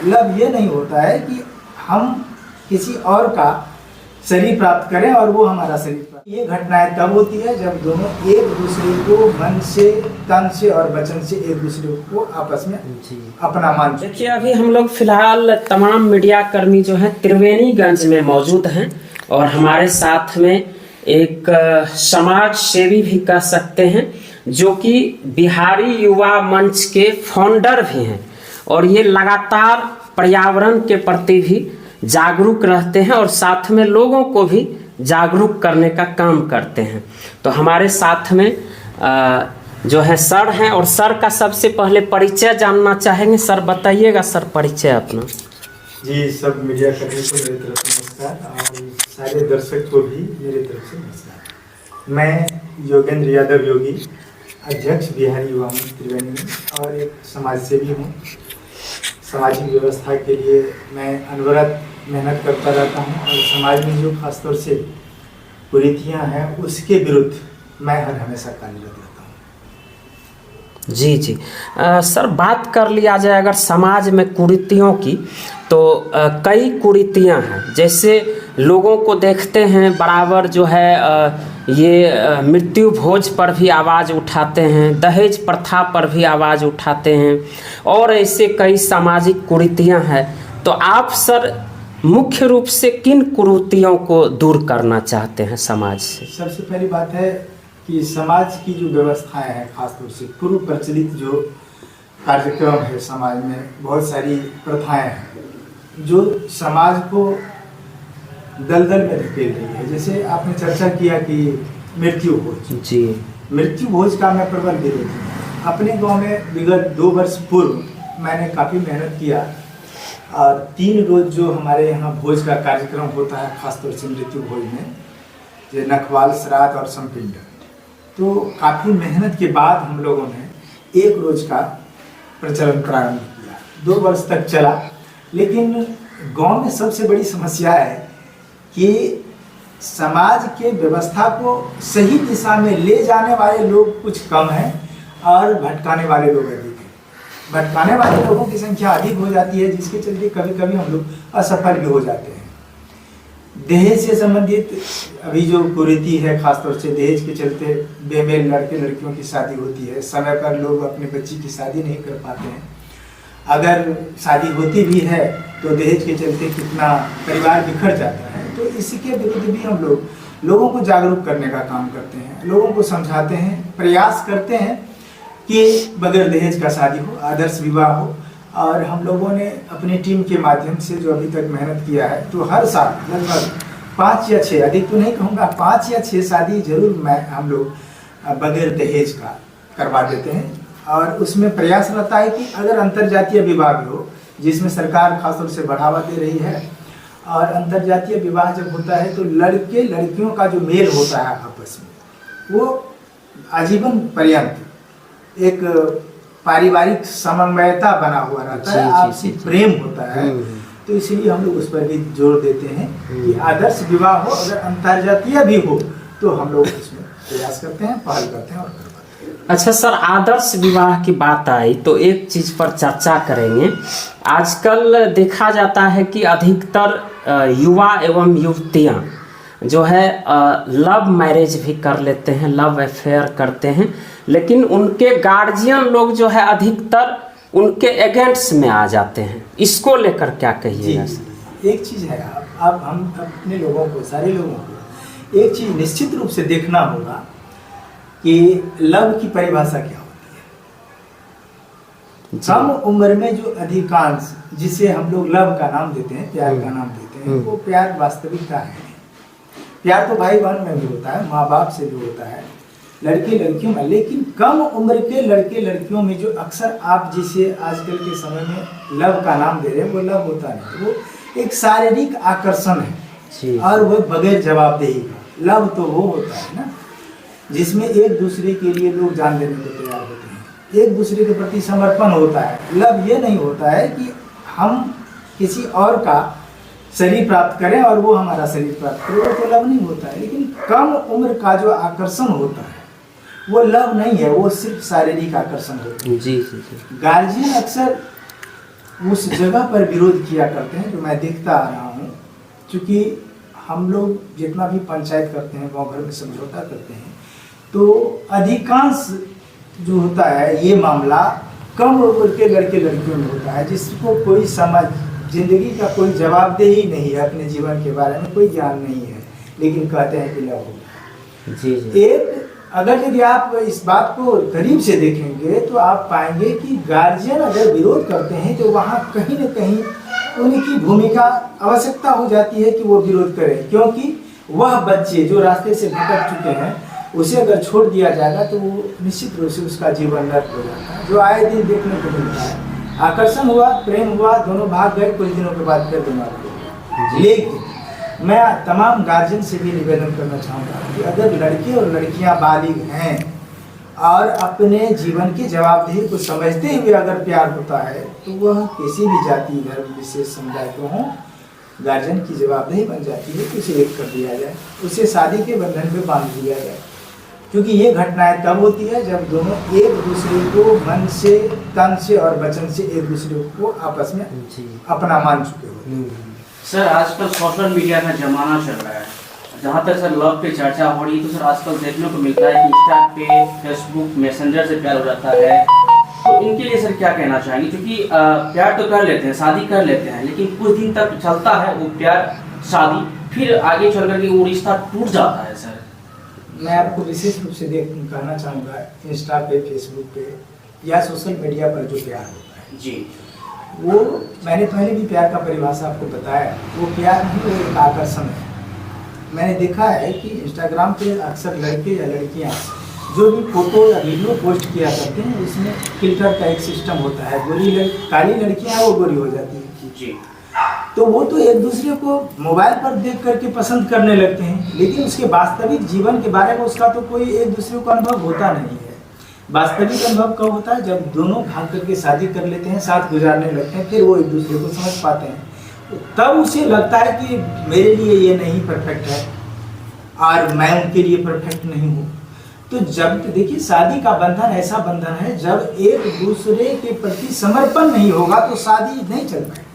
Love ये नहीं होता है कि हम किसी और का शरीर प्राप्त करें और वो हमारा शरीर प्राप्त। ये घटनाएं तब होती है जब दोनों एक दूसरे को मन से, तन से और वचन से एक दूसरे को आपस में अपना मान। देखिए, अभी हम लोग फिलहाल तमाम मीडिया कर्मी जो हैं त्रिवेणीगंज में मौजूद हैं और हमारे साथ में एक समाज सेवी भी कह सकते हैं जो कि बिहारी युवा मंच के फाउंडर भी हैं और ये लगातार पर्यावरण के प्रति भी जागरूक रहते हैं और साथ में लोगों को भी जागरूक करने का काम करते हैं। तो हमारे साथ में जो है सर हैं और सर का सबसे पहले परिचय जानना चाहेंगे। सर बताइएगा सर परिचय अपना। जी, सब मीडिया कर्मी को मेरी तरफ से नमस्कार और सारे दर्शक को भी मेरी तरफ से नमस्कार। मैं योगेंद्र यादव योगी, अध्यक्ष बिहारी युवा मंच त्रिवेणी और एक समाज सेवी हूँ। सामाजिक व्यवस्था के लिए मैं अनवरत मेहनत करता रहता हूँ और समाज में जो खासतौर से कुरीतियाँ हैं उसके विरुद्ध मैं हर हमेशा कार्यरत रहता हूँ। जी जी सर, बात कर लिया जाए अगर समाज में कुरीतियों की तो कई कुरीतियाँ हैं। जैसे लोगों को देखते हैं बराबर जो है ये मृत्यु भोज पर भी आवाज़ उठाते हैं, दहेज प्रथा पर भी आवाज़ उठाते हैं और ऐसे कई सामाजिक कुरीतियाँ हैं। तो आप सर मुख्य रूप से किन कुरीतियों को दूर करना चाहते हैं समाज से? सबसे पहली बात है कि समाज की जो व्यवस्थाएं हैं, खासतौर से पूर्व प्रचलित जो कार्यक्रम है समाज में, बहुत सारी प्रथाएं हैं जो समाज को दलदल में धकेल रही है। जैसे आपने चर्चा किया कि मृत्यु भोज, जी मृत्यु भोज का मैं प्रबल विरोधी हूँ। अपने गांव में विगत 2 वर्ष पूर्व मैंने काफ़ी मेहनत किया और 3 रोज जो हमारे यहाँ भोज का कार्यक्रम होता है, खासतौर से मृत्यु भोज में, ये नखवाल, श्राद्ध और संपिंड, तो काफ़ी मेहनत के बाद हम लोगों ने 1 रोज का प्रचलन प्रारंभ किया। 2 वर्ष तक चला, लेकिन गांव में सबसे बड़ी समस्या है कि समाज के व्यवस्था को सही दिशा में ले जाने वाले लोग कुछ कम हैं और भटकाने वाले लोग अधिक हैं। भटकाने वाले लोगों की संख्या अधिक हो जाती है, जिसके चलते कभी कभी हम लोग असफल भी हो जाते हैं। दहेज से संबंधित अभी जो कुरीति है, खासतौर से दहेज के चलते बेमेल लड़के लड़कियों की शादी होती है, समय पर लोग अपने बच्ची की शादी नहीं कर पाते हैं। अगर शादी होती भी है तो दहेज के चलते कितना परिवार बिखर जाता है। तो इसके विरुद्ध भी हम लोगों को जागरूक करने का काम करते हैं, लोगों को समझाते हैं, प्रयास करते हैं कि बगैर दहेज का शादी हो, आदर्श विवाह हो। और हम लोगों ने अपनी टीम के माध्यम से जो अभी तक मेहनत किया है, तो हर साल लगभग 5 या 6, अधिक तो नहीं कहूँगा, 5 या 6 शादी जरूर हम लोग बगैर दहेज का करवा देते हैं। और उसमें प्रयास रहता है कि अगर अंतर्जातीय विवाह भी हो, जिसमें सरकार खासतौर से बढ़ावा दे रही है, और अंतर्जातीय विवाह जब होता है तो लड़के लड़कियों का जो मेल होता है आपस में, वो आजीवन पर्यंत एक पारिवारिक समन्वयता बना हुआ रहता है, आपसी प्रेम होता है। तो इसलिए हम लोग उस पर भी जोर देते हैं कि आदर्श विवाह हो, अगर अंतर्जातीय भी हो तो हम लोग इसमें प्रयास करते हैं, पहल करते हैं और करवाते हैं। अच्छा सर, आदर्श विवाह की बात आई तो एक चीज़ पर चर्चा करेंगे। आजकल देखा जाता है कि अधिकतर युवा एवं युवतियाँ जो है लव मैरिज भी कर लेते हैं, लव अफेयर करते हैं, लेकिन उनके गार्जियन लोग जो है अधिकतर उनके अगेंस्ट में आ जाते हैं। इसको लेकर क्या कहिएगा सर? एक चीज़ है, आप हम अपने लोगों को, सारे लोगों को एक चीज़ निश्चित रूप से देखना होगा कि लव की परिभाषा क्या होती है। कम उम्र में जो अधिकांश, जिसे हम लोग लव का नाम देते हैं, प्यार का नाम देते हैं, वो प्यार वास्तविकता है। प्यार तो भाई बहन में भी होता है, माँ बाप से भी होता है, लड़के लड़कियों में। लेकिन कम उम्र के लड़के लड़कियों में जो अक्सर आप जिसे आजकल के समय में लव का नाम दे रहे हैं, वो लव होता नहीं, वो एक शारीरिक आकर्षण है और वो बगैर जवाबदेही का। लव तो वो होता है ना जिसमें एक दूसरे के लिए लोग जान देने को तैयार होते हैं, एक दूसरे के प्रति समर्पण होता है। लव ये नहीं होता है कि हम किसी और का शरीर प्राप्त करें और वो हमारा शरीर प्राप्त करे, वो तो लव नहीं होता है। लेकिन कम उम्र का जो आकर्षण होता है वो लव नहीं है, वो सिर्फ शारीरिक आकर्षण होता है। जी जी जी। गार्जियन अक्सर उस जगह पर विरोध किया करते हैं, जो मैं देखता आ रहा हूँ। क्योंकि हम लोग जितना भी पंचायत करते हैं, गाँव घर में समझौता करते हैं, तो अधिकांश जो होता है ये मामला कम उम्र के लड़के लड़कियों में होता है, जिसको कोई समझ, जिंदगी का कोई जवाबदेही नहीं है, अपने जीवन के बारे में कोई ज्ञान नहीं है, लेकिन कहते हैं कि लव हो। जी। एक अगर यदि आप इस बात को करीब से देखेंगे तो आप पाएंगे कि गार्जियन अगर विरोध करते हैं तो वहाँ कहीं न कहीं उनकी भूमिका आवश्यकता हो जाती है कि वो विरोध करें, क्योंकि वह बच्चे जो रास्ते से भटक चुके हैं उसे अगर छोड़ दिया जाएगा तो वो निश्चित रूप से उसका जीवन नर्क हो जाता है, जो आए दिन देखने को मिलता है। आकर्षण हुआ, प्रेम हुआ, दोनों भाग गए, कुछ दिनों के बाद फिर बीमार हो। लेकिन मैं तमाम गार्जियन से भी निवेदन करना चाहूँगा कि अगर लड़के और लड़कियाँ बालिग हैं और अपने जीवन की जवाबदेही को समझते हुए अगर प्यार होता है तो वह किसी भी जाति धर्म विशेष समुदाय को हों, गार्जियन की जवाबदेही बन जाती है कि उसे एक कर दिया जाए, उसे शादी के बंधन में बांध दिया जाए। क्योंकि ये घटनाएं तब होती है जब दोनों एक दूसरे को मन से, तन से और वचन से एक दूसरे को आपस में अपना मान चुके हो। सर आजकल सोशल मीडिया का जमाना चल रहा है, जहाँ तक सर लव पे चर्चा हो रही है तो सर आजकल देखने को मिलता है कि इंस्टा पे, फेसबुक, मैसेंजर से प्यार हो जाता है। तो इनके लिए सर क्या कहना चाहेंगे? क्योंकि प्यार तो कर लेते हैं, शादी कर लेते हैं, लेकिन कुछ दिन तक चलता है वो प्यार शादी, फिर आगे चल करके वो रिश्ता टूट जाता है। सर मैं आपको विशेष रूप से कहना चाहूँगा, इंस्टा पे, फेसबुक पे या सोशल मीडिया पर जो प्यार होता है जी, वो मैंने पहले भी प्यार का परिभाषा आपको बताया, वो प्यार नहीं, वो एक आकर्षण है। मैंने देखा है कि इंस्टाग्राम पे अक्सर लड़के या लड़कियाँ जो भी फोटो या वीडियो पोस्ट किया करते हैं उसमें फिल्टर का एक सिस्टम होता है, काली लड़कियाँ वो गोरी हो जाती है जी। तो वो तो एक दूसरे को मोबाइल पर देख करके पसंद करने लगते हैं, लेकिन उसके वास्तविक जीवन के बारे में उसका तो कोई एक दूसरे को अनुभव होता नहीं है। वास्तविक अनुभव कब होता है? जब दोनों भाग करके शादी कर लेते हैं, साथ गुजारने लगते हैं, फिर वो एक दूसरे को समझ पाते हैं। तब उसे लगता है कि मेरे लिए ये नहीं परफेक्ट है और मैं उनके लिए परफेक्ट नहीं हूँ। तो जब देखिए, शादी का बंधन ऐसा बंधन है, जब एक दूसरे के प्रति समर्पण नहीं होगा तो शादी नहीं चल पाएगी।